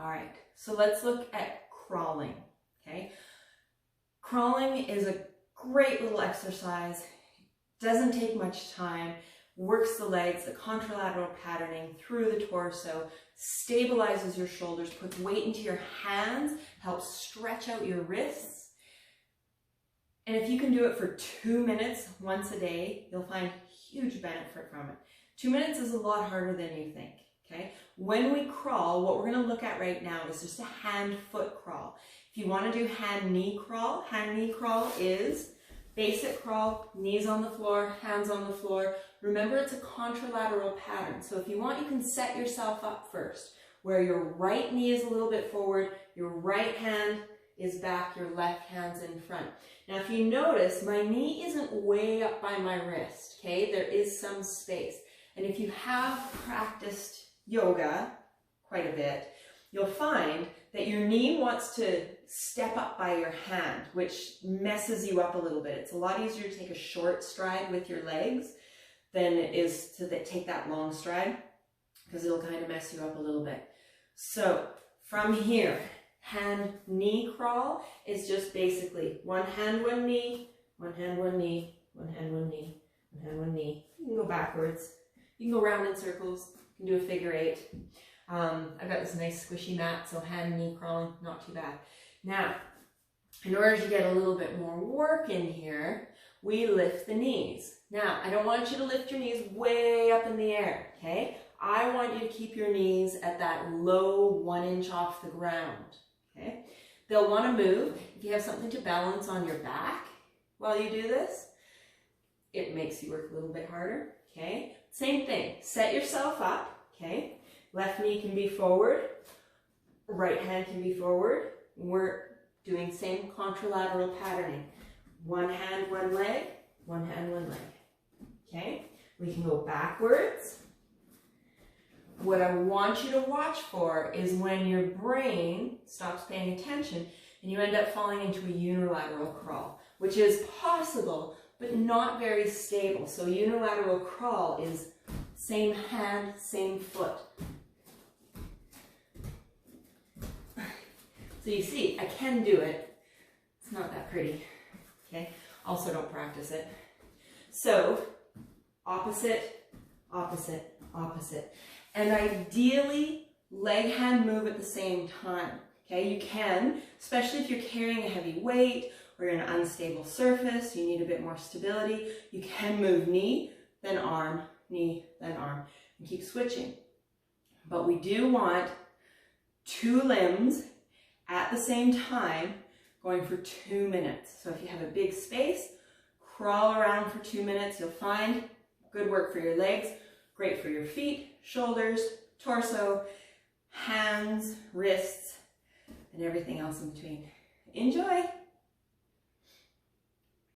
All right, so let's look at crawling, okay? Crawling is a great little exercise, doesn't take much time, works the legs, the contralateral patterning through the torso, stabilizes your shoulders, puts weight into your hands, helps stretch out your wrists. And if you can do it for 2 minutes once a day, you'll find huge benefit from it. 2 minutes is a lot harder than you think, okay? When we crawl, what we're gonna look at right now is just a hand-foot crawl. If you wanna do hand-knee crawl is basic crawl, knees on the floor, hands on the floor. Remember, it's a contralateral pattern. So if you want, you can set yourself up first, where your right knee is a little bit forward, your right hand is back, your left hand's in front. Now, if you notice, my knee isn't way up by my wrist, okay? There is some space. And if you have practiced yoga quite a bit, you'll find that your knee wants to step up by your hand, which messes you up a little bit. It's a lot easier to take a short stride with your legs than it is to take that long stride, because it'll kind of mess you up a little bit. So from here, hand-knee crawl is just basically one hand, one knee, one hand, one knee, one hand, one knee, one hand, one knee. You can go backwards. You can go round in circles. You can do a figure 8. I've got this nice squishy mat, so hand-knee crawling, not too bad. Now, in order to get a little bit more work in here, we lift the knees. Now, I don't want you to lift your knees way up in the air, okay? I want you to keep your knees at that low 1 inch off the ground, okay? They'll want to move. If you have something to balance on your back while you do this, it makes you work a little bit harder, okay? Same thing, set yourself up, okay? Left knee can be forward, right hand can be forward. We're doing same contralateral patterning. One hand, one leg, one hand, one leg, okay? We can go backwards. What I want you to watch for is when your brain stops paying attention and you end up falling into a unilateral crawl, which is possible, but not very stable. So unilateral crawl is same hand, same foot. So you see, I can do it. It's not that pretty, okay? Also don't practice it. So opposite, opposite, opposite. And ideally, leg hand move at the same time, okay? You can, especially if you're carrying a heavy weight or you're in an unstable surface, you need a bit more stability. You can move knee, then arm, knee, then arm, and keep switching. But we do want 2 limbs at the same time going for 2 minutes. So if you have a big space, crawl around for 2 minutes. You'll find good work for your legs, great for your feet, shoulders, torso, hands, wrists, and everything else in between. Enjoy!